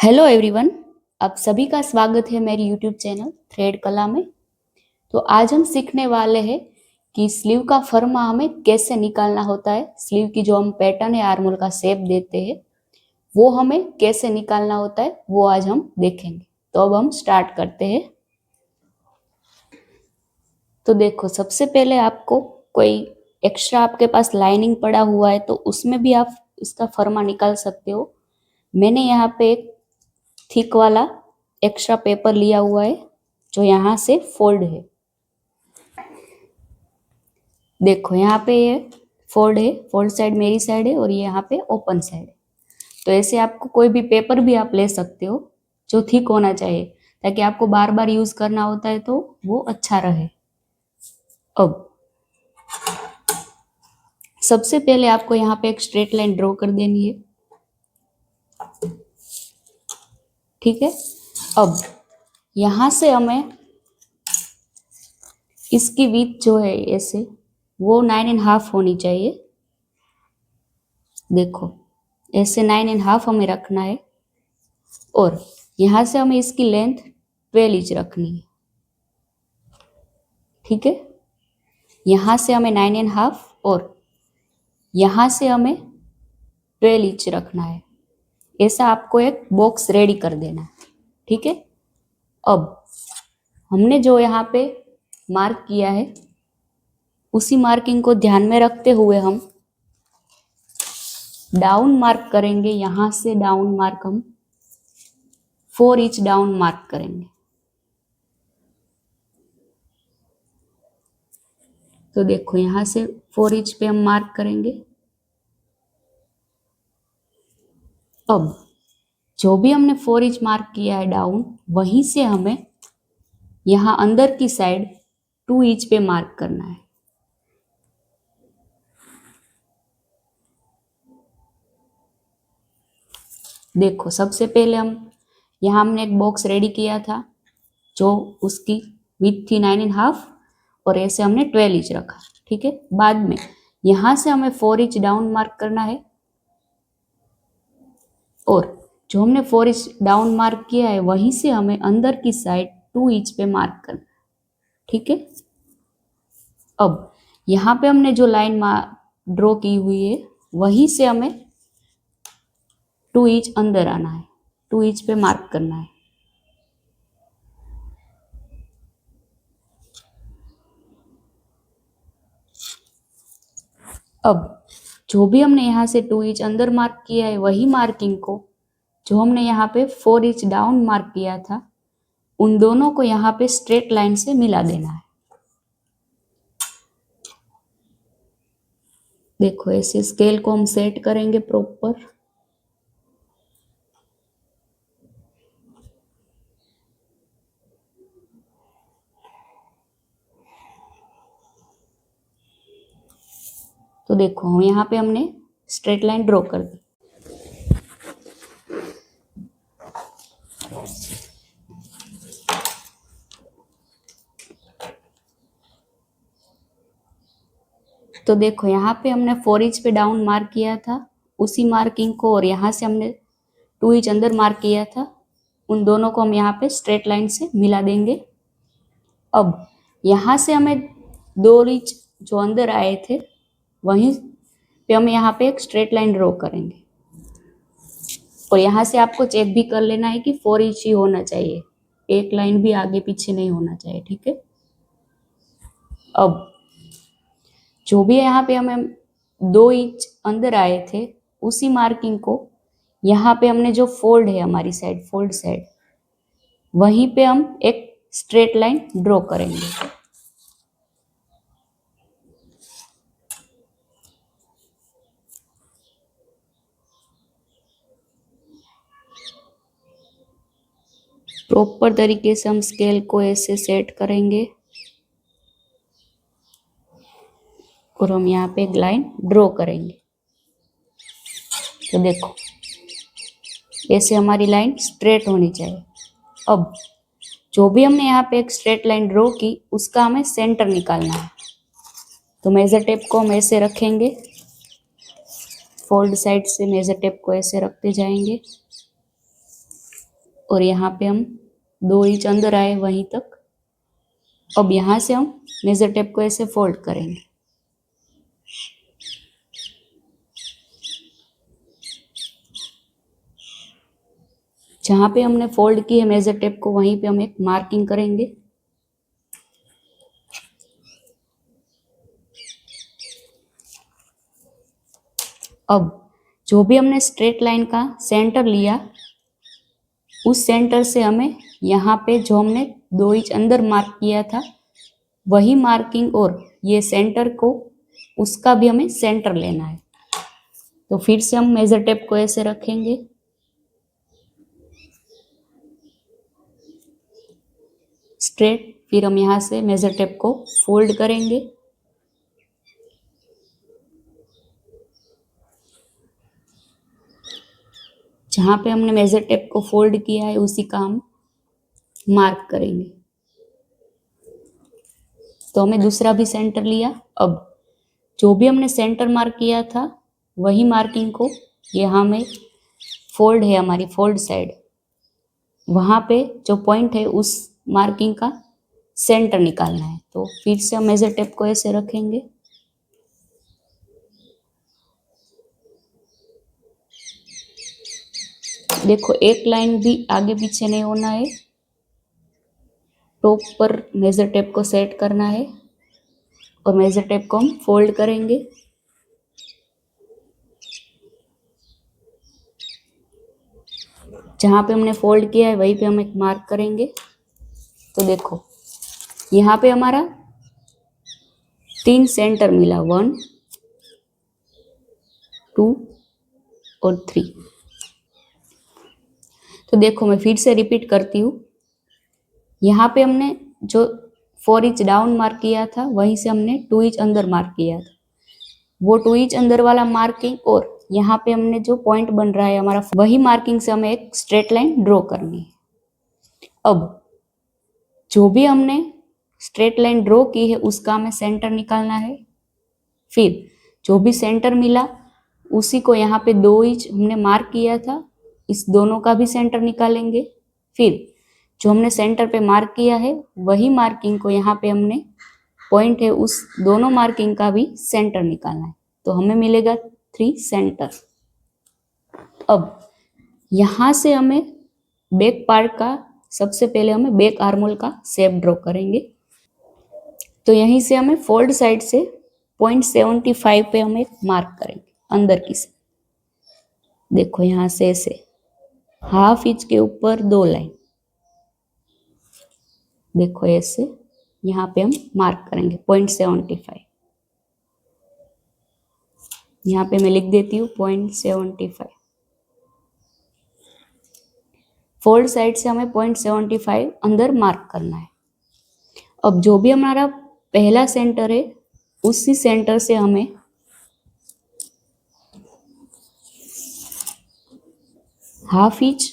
Hello everyone. आप सभी का स्वागत है मेरी यूट्यूब चैनल थ्रेड कला में। तो आज हम सीखने वाले हैं कि स्लीव का फरमा हमें कैसे निकालना होता है। स्लीव की जो हम पैटर्न है, आर्मोल का शेप देते हैं, वो हमें कैसे निकालना होता है वो आज हम देखेंगे। तो अब हम स्टार्ट करते हैं। तो देखो, सबसे पहले आपको कोई एक्स्ट्रा आपके पास लाइनिंग पड़ा हुआ है तो उसमें भी आप इसका फरमा निकाल सकते हो। मैंने यहाँ पे एक थिक वाला एक्स्ट्रा पेपर लिया हुआ है जो यहाँ से फोल्ड है। देखो, यहाँ पे ये फोल्ड है, फोल्ड साइड मेरी साइड है और ये यहाँ पे ओपन साइड है। तो ऐसे आपको कोई भी पेपर भी आप ले सकते हो जो थिक होना चाहिए, ताकि आपको बार बार यूज करना होता है तो वो अच्छा रहे। अब सबसे पहले आपको यहाँ पे एक स्ट्रेट लाइन ड्रॉ कर देनी है, ठीक है। अब यहाँ से हमें इसकी विड्थ जो है ऐसे वो 9.5 होनी चाहिए। देखो, ऐसे 9.5 हमें रखना है और यहाँ से हमें इसकी लेंथ 12 इंच रखनी है, ठीक है। यहाँ से हमें 9.5 और यहाँ से हमें 12 इंच रखना है। ऐसा आपको एक बॉक्स रेडी कर देना है, ठीक है। अब हमने जो यहाँ पे मार्क किया है उसी मार्किंग को ध्यान में रखते हुए हम डाउन मार्क करेंगे। यहाँ से डाउन मार्क हम 4 इंच डाउन मार्क करेंगे। तो देखो, यहाँ से 4 इंच पे हम मार्क करेंगे। अब जो भी हमने 4 इंच मार्क किया है डाउन, वहीं से हमें यहाँ अंदर की साइड 2 इंच पे मार्क करना है। देखो, सबसे पहले यहाँ हमने एक बॉक्स रेडी किया था जो उसकी विड्थ थी 9.5 और ऐसे हमने 12 इंच रखा, ठीक है। बाद में यहाँ से हमें 4 इंच डाउन मार्क करना है और जो हमने 4 इंच डाउन मार्क किया है वहीं से हमें अंदर की साइड 2 इंच पे मार्क करना है, ठीक है। अब यहाँ पे हमने जो लाइन ड्रॉ की हुई है वहीं से हमें 2 इंच अंदर आना है, 2 इंच पे मार्क करना है। अब जो भी हमने यहाँ से 2 इंच अंदर मार्क किया है वही मार्किंग को जो हमने यहाँ पे 4 इंच डाउन मार्क किया था उन दोनों को यहाँ पे स्ट्रेट लाइन से मिला देना है। देखो, ऐसे स्केल को हम सेट करेंगे प्रॉपर। तो देखो, यहाँ पे हमने स्ट्रेट लाइन ड्रॉ कर दी। तो देखो, यहाँ पे हमने 4 इंच पे डाउन मार्क किया था उसी मार्किंग को, और यहाँ से हमने 2 इंच अंदर मार्क किया था, उन दोनों को हम यहाँ पे स्ट्रेट लाइन से मिला देंगे। अब यहाँ से हमें 2 इंच जो अंदर आए थे वहीं पे हम यहाँ पे एक स्ट्रेट लाइन ड्रॉ करेंगे और यहाँ से आपको चेक भी कर लेना है कि 4 इंच ही होना चाहिए, एक लाइन भी आगे पीछे नहीं होना चाहिए, ठीक है। अब जो भी यहाँ पे हमें 2 इंच अंदर आए थे उसी मार्किंग को यहाँ पे हमने जो फोल्ड है हमारी साइड, फोल्ड साइड, वहीं पे हम एक स्ट्रेट लाइन ड्रॉ करेंगे। प्रॉपर तरीके से हम स्केल को ऐसे सेट करेंगे और हम यहाँ पे एक लाइन ड्रॉ करेंगे। तो देखो, ऐसे हमारी लाइन स्ट्रेट होनी चाहिए। अब जो भी हमने यहाँ पे एक स्ट्रेट लाइन ड्रॉ की उसका हमें सेंटर निकालना है। तो मेजर टेप को हम ऐसे रखेंगे, फोल्ड साइड से मेजर टेप को ऐसे रखते जाएंगे। और यहाँ पे हम 2 इंच अंदर आए वहीं तक। अब यहाँ से हम मेजर टेप को ऐसे फोल्ड करेंगे। जहाँ पे हमने फोल्ड की है मेजर टेप को वहीं पे हम एक मार्किंग करेंगे। अब जो भी हमने स्ट्रेट लाइन का सेंटर लिया उस सेंटर से हमें यहाँ पे जो हमने 2 इंच अंदर मार्क किया था वही मार्किंग और ये सेंटर को उसका भी हमें सेंटर लेना है। तो फिर से हम मेजर टेप को ऐसे रखेंगे। स्ट्रेट, फिर हम यहाँ से मेजर टेप को फोल्ड करेंगे। जहाँ पे हमने मेजर टेप को फोल्ड किया है उसी का हम मार्क करेंगे। तो हमें दूसरा भी सेंटर लिया। अब जो भी हमने सेंटर मार्क किया था वही मार्किंग को यहाँ में फोल्ड है हमारी फोल्ड साइड, वहाँ पे जो पॉइंट है उस मार्किंग का सेंटर निकालना है। तो फिर से हम मेजर टेप को ऐसे रखेंगे। देखो एक लाइन भी आगे पीछे नहीं होना है, प्रॉपर मेजर टेप को सेट करना है और मेजर टेप को हम फोल्ड करेंगे। जहाँ पे हमने फोल्ड किया है वहीं पे हम एक मार्क करेंगे। तो देखो यहाँ पे हमारा 3 सेंटर मिला, 1 2 और 3। तो देखो मैं फिर से रिपीट करती हूँ। यहाँ पे हमने जो 4 इंच डाउन मार्क किया था वहीं से हमने 2 इंच अंदर मार्क किया था। वो 2 इंच अंदर वाला मार्किंग और यहाँ पे हमने जो पॉइंट बन रहा है हमारा वही मार्किंग से हमें एक स्ट्रेट लाइन ड्रॉ करनी है। अब जो भी हमने स्ट्रेट लाइन ड्रॉ की है उसका हमें सेंटर निकालना है। फिर जो भी सेंटर मिला उसी को यहाँ पे 2 इंच हमने मार्क किया था, इस दोनों का भी सेंटर निकालेंगे। फिर जो हमने सेंटर पे मार्क किया है वही मार्किंग को यहाँ पे हमने पॉइंट है उस दोनों मार्किंग का भी सेंटर निकालना है। तो हमें मिलेगा 3 सेंटर। अब यहाँ से हमें बैक पार्ट का सबसे पहले हमें बैक आर्मोल का शेप ड्रॉ करेंगे। तो यहीं से हमें फोल्ड साइड से 0.75 पे हम एक मार्क करेंगे अंदर की से। देखो यहाँ से ऐसे 1/2 इंच के ऊपर 2 लाइन, देखो ऐसे यहाँ पे हम मार्क करेंगे 0.75। यहाँ पे मैं लिख देती हूँ 0.75। फोल्ड साइड से हमें 0.75 अंदर मार्क करना है। अब जो भी हमारा पहला सेंटर है उसी सेंटर से हमें हाफ इंच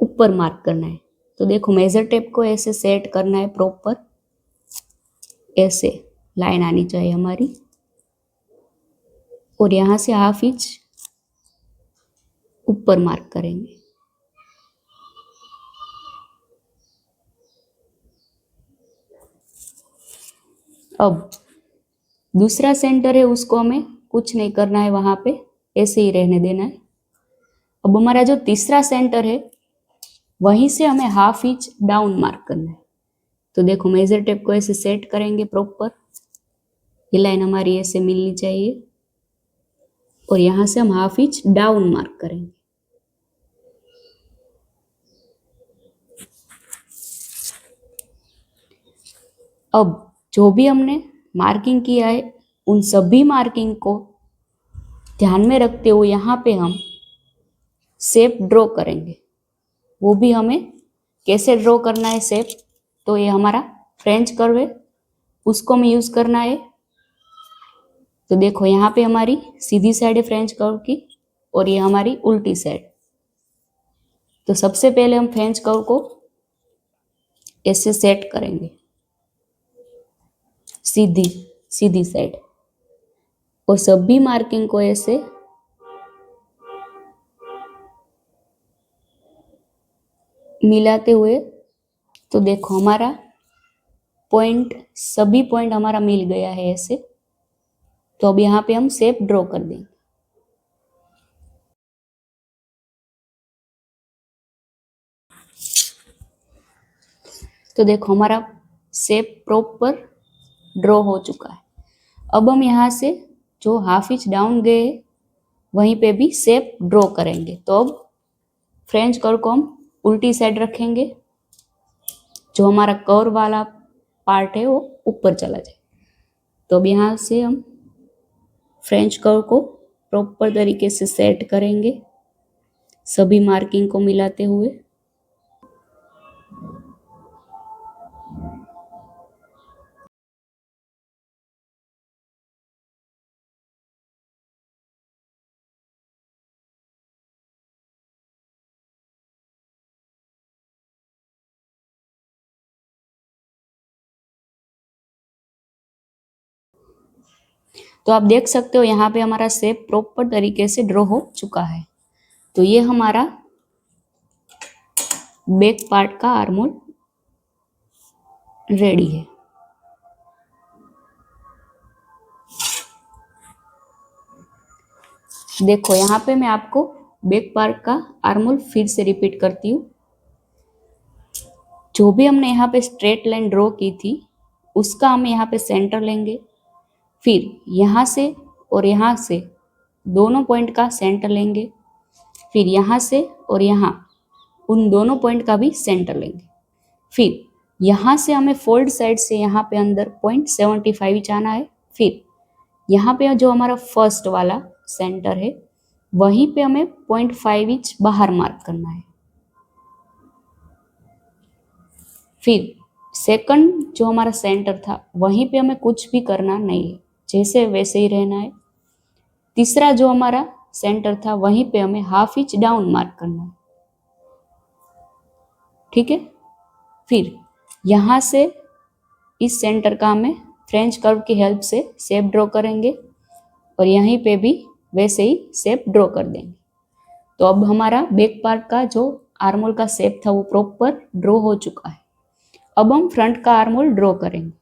ऊपर मार्क करना है। तो देखो मेजर टेप को ऐसे सेट करना है प्रॉपर, ऐसे लाइन आनी चाहिए हमारी और यहाँ से हाफ इंच ऊपर मार्क करेंगे। अब दूसरा सेंटर है उसको हमें कुछ नहीं करना है, वहां पे ऐसे ही रहने देना है। अब हमारा जो तीसरा सेंटर है वहीं से हमें हाफ इंच डाउन मार्क करना है। तो देखो मेजर टेप को ऐसे सेट करेंगे प्रॉपर, ये लाइन हमारी ऐसे मिलनी चाहिए और यहाँ से हम हाफ इंच डाउन मार्क करेंगे। अब जो भी हमने मार्किंग किया है उन सभी मार्किंग को ध्यान में रखते हुए यहाँ पे हम शेप ड्रॉ करेंगे। वो भी हमें कैसे ड्रॉ करना है शेप, तो ये हमारा फ्रेंच कर्व है उसको हमें यूज करना है। तो देखो यहाँ पे हमारी सीधी साइड है फ्रेंच कर्व की और ये हमारी उल्टी साइड। तो सबसे पहले हम फ्रेंच कर्व को ऐसे सेट करेंगे सीधी सीधी साइड और सभी मार्किंग को ऐसे मिलाते हुए। तो देखो हमारा पॉइंट, सभी पॉइंट हमारा मिल गया है ऐसे। तो अब यहाँ पे हम शेप ड्रॉ कर देंगे। तो देखो हमारा शेप प्रॉपर ड्रॉ हो चुका है। अब हम यहाँ से जो हाफ इंच डाउन गए वहीं पे भी शेप ड्रॉ करेंगे। तो अब फ्रेंच कर्व को हम उल्टी साइड रखेंगे, जो हमारा कर्व वाला पार्ट है वो ऊपर चला जाए। तो अब यहाँ से हम फ्रेंच कर्व को प्रॉपर तरीके से सेट करेंगे, सभी मार्किंग को मिलाते हुए। तो आप देख सकते हो यहाँ पे हमारा शेप प्रॉपर तरीके से ड्रॉ हो चुका है। तो ये हमारा बैक पार्ट का आर्मोल रेडी है। देखो यहाँ पे मैं आपको बैक पार्ट का आर्मोल फिर से रिपीट करती हूँ। जो भी हमने यहाँ पे स्ट्रेट लाइन ड्रॉ की थी उसका हम यहाँ पे सेंटर लेंगे, फिर यहाँ से और यहाँ से दोनों पॉइंट का सेंटर लेंगे, फिर यहाँ से और यहाँ उन दोनों पॉइंट का भी सेंटर लेंगे, फिर यहाँ से हमें फोल्ड साइड से यहाँ पे अंदर 0.75 इंच आना है, फिर यहाँ पे जो हमारा फर्स्ट वाला सेंटर है वहीं पे हमें 0.5 इंच बाहर मार्क करना है, फिर सेकंड जो हमारा सेंटर था वहीं पे हमें कुछ भी करना नहीं है, जैसे वैसे ही रहना है। तीसरा जो हमारा सेंटर था वहीं पे हमें हाफ इंच डाउन मार्क करना है, ठीक है। फिर यहाँ से इस सेंटर का हमें फ्रेंच कर्व की हेल्प से शेप ड्रॉ करेंगे और यहीं पे भी वैसे ही शेप ड्रॉ कर देंगे। तो अब हमारा बैक पार्ट का जो आर्मोल का शेप था वो प्रॉपर ड्रॉ हो चुका है। अब हम फ्रंट का आर्मोल ड्रॉ करेंगे।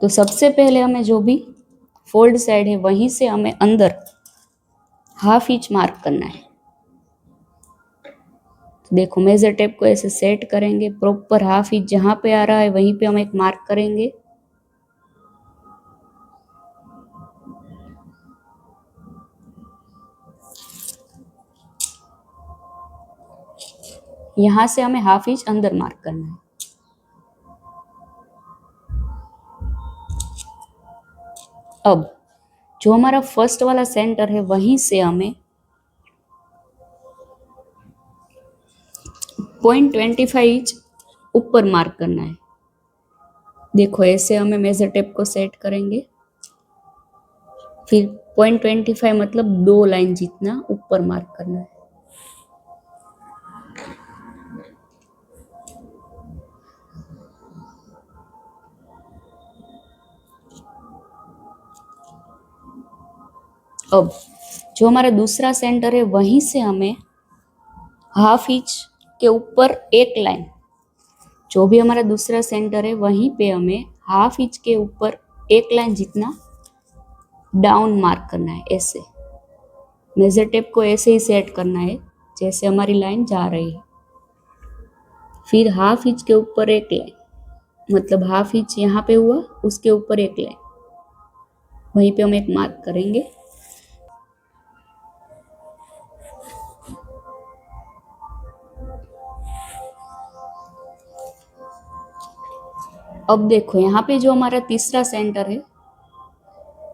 तो सबसे पहले हमें जो भी फोल्ड साइड है वहीं से हमें अंदर हाफ इंच मार्क करना है। तो देखो मेजर टेप को ऐसे सेट करेंगे, प्रॉपर हाफ इंच जहाँ पे आ रहा है वहीं पे हम एक मार्क करेंगे। यहाँ से हमें हाफ इंच अंदर मार्क करना है। अब जो हमारा फर्स्ट वाला सेंटर है वहीं से हमें 0.25 इंच ऊपर मार्क करना है। देखो ऐसे हमें मेजर टेप को सेट करेंगे, फिर 0.25 मतलब 2 लाइन जितना ऊपर मार्क करना है। अब जो हमारा दूसरा सेंटर है वहीं से हमें हाफ इंच के ऊपर एक लाइन, जो भी हमारा दूसरा सेंटर है वहीं पे हमें हाफ इंच के ऊपर एक लाइन जितना डाउन मार्क करना है। ऐसे मेजर टेप को ऐसे ही सेट करना है जैसे हमारी लाइन जा रही है। फिर हाफ इंच के ऊपर एक लाइन, मतलब हाफ इंच यहाँ पे हुआ, उसके ऊपर एक लाइन, वहीं पे हम एक मार्क करेंगे। अब देखो यहाँ पे जो हमारा तीसरा सेंटर है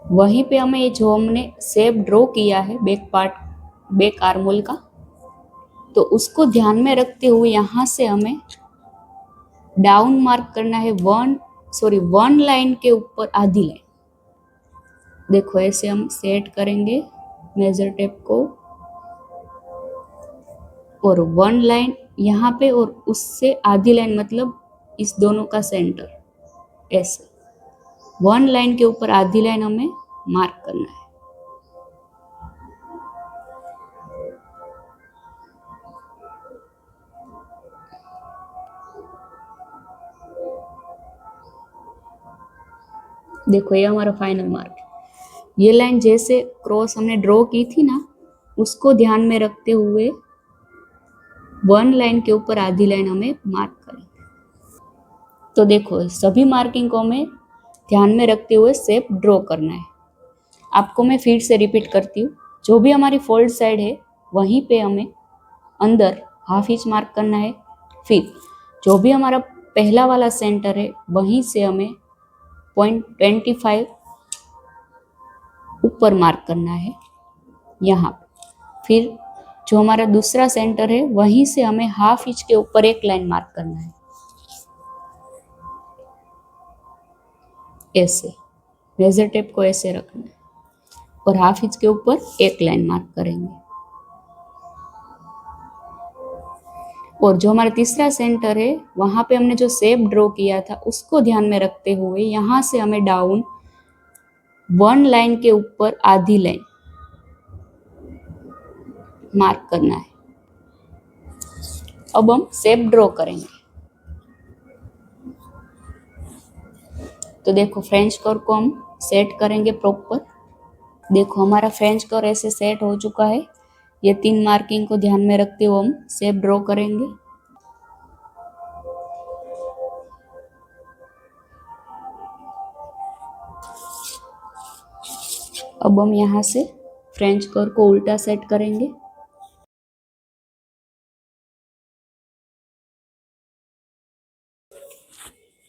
वहीं पे हमें ये जो हमने शेप ड्रॉ किया है बैक पार्ट, बैक आर्मोल का, तो उसको ध्यान में रखते हुए यहाँ से हमें डाउन मार्क करना है वन लाइन के ऊपर आधी लाइन। देखो ऐसे हम सेट करेंगे मेजर टेप को और वन लाइन यहाँ पे और उससे आधी लाइन, मतलब इस दोनों का सेंटर, ऐसे वन लाइन के ऊपर आधी लाइन हमें मार्क करना है। देखो ये हमारा फाइनल मार्क है। ये लाइन जैसे क्रॉस हमने ड्रॉ की थी ना, उसको ध्यान में रखते हुए वन लाइन के ऊपर आधी लाइन हमें मार्क करें। तो देखो सभी मार्किंग को हमें ध्यान में रखते हुए शेप ड्रॉ करना है। आपको मैं फिर से रिपीट करती हूँ, जो भी हमारी फोल्ड साइड है वहीं पे हमें अंदर हाफ इंच मार्क करना है। फिर जो भी हमारा पहला वाला सेंटर है वहीं से हमें 0.25 ऊपर मार्क करना है यहाँ। फिर जो हमारा दूसरा सेंटर है वहीं से हमें हाफ इंच के ऊपर एक लाइन मार्क करना है, ऐसे मेजर टेप को ऐसे रखना है और हाफ इंच के ऊपर एक लाइन मार्क करेंगे। और जो हमारा तीसरा सेंटर है वहां पे हमने जो शेप ड्रॉ किया था उसको ध्यान में रखते हुए यहाँ से हमें डाउन वन लाइन के ऊपर आधी लाइन मार्क करना है। अब हम शेप ड्रॉ करेंगे। तो देखो फ्रेंच कर्व को हम सेट करेंगे प्रॉपर। देखो हमारा फ्रेंच कर्व ऐसे सेट हो चुका है। ये 3 मार्किंग को ध्यान में रखते हुए हम शेप ड्रॉ करेंगे। अब हम यहाँ से फ्रेंच कर्व को उल्टा सेट करेंगे।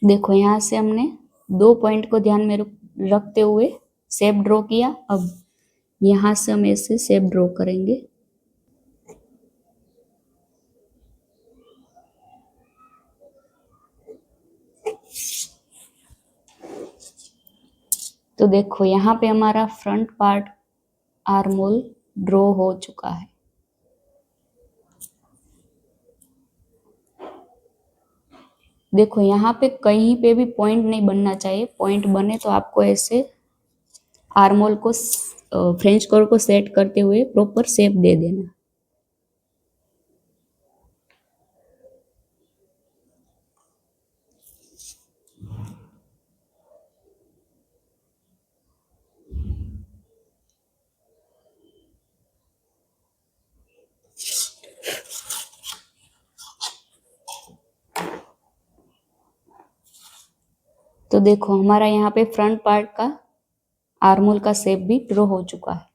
देखो यहाँ से हमने 2 पॉइंट को ध्यान में रखते हुए शेप ड्रॉ किया। अब यहाँ से हम ऐसे शेप ड्रॉ करेंगे। तो देखो यहाँ पे हमारा फ्रंट पार्ट आर्मोल ड्रॉ हो चुका है। देखो यहाँ पे कहीं पे भी पॉइंट नहीं बनना चाहिए। पॉइंट बने तो आपको ऐसे आर्मोल को फ्रेंच कर्व को सेट करते हुए प्रॉपर शेप दे देना। तो देखो हमारा यहाँ पे फ्रंट पार्ट का आर्मोल का शेप भी ड्रॉ हो चुका है।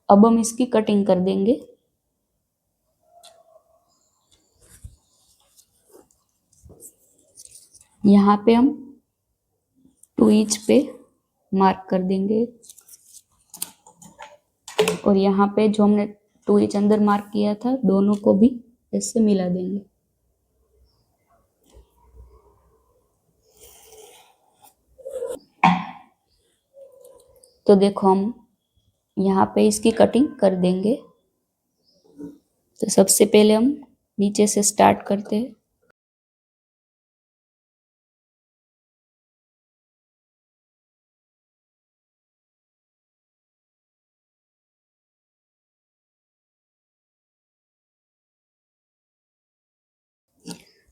अब हम इसकी कटिंग कर देंगे। यहाँ पे हम 2 इंच पे मार्क कर देंगे और यहाँ पे जो हमने 2 इंच अंदर मार्क किया था दोनों को भी ऐसे मिला देंगे। तो देखो हम यहाँ पे इसकी कटिंग कर देंगे। तो सबसे पहले हम नीचे से स्टार्ट करते हैं।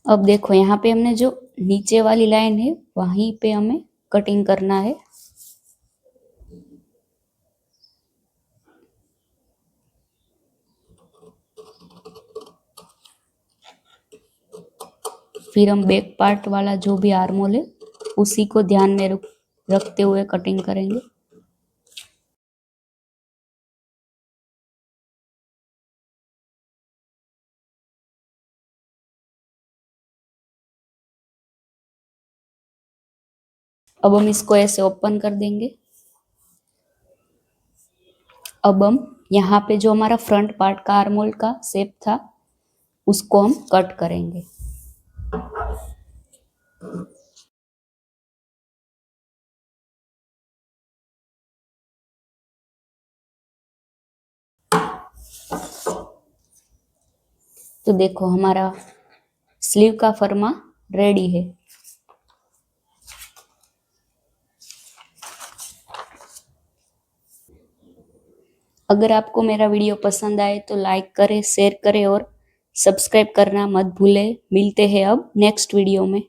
अब देखो यहाँ पे हमने जो नीचे वाली लाइन है वहीं पे हमें कटिंग करना है। फिर हम बैक पार्ट वाला जो भी आर्मोल है उसी को ध्यान में रखते हुए कटिंग करेंगे। अब हम इसको ऐसे ओपन कर देंगे। अब हम यहाँ पे जो हमारा फ्रंट पार्ट का आर्मोल का शेप था उसको हम कट करेंगे। तो देखो हमारा स्लीव का फर्मा रेडी है। अगर आपको मेरा वीडियो पसंद आए तो लाइक करें, शेयर करें और सब्सक्राइब करना मत भूलें। मिलते हैं अब नेक्स्ट वीडियो में।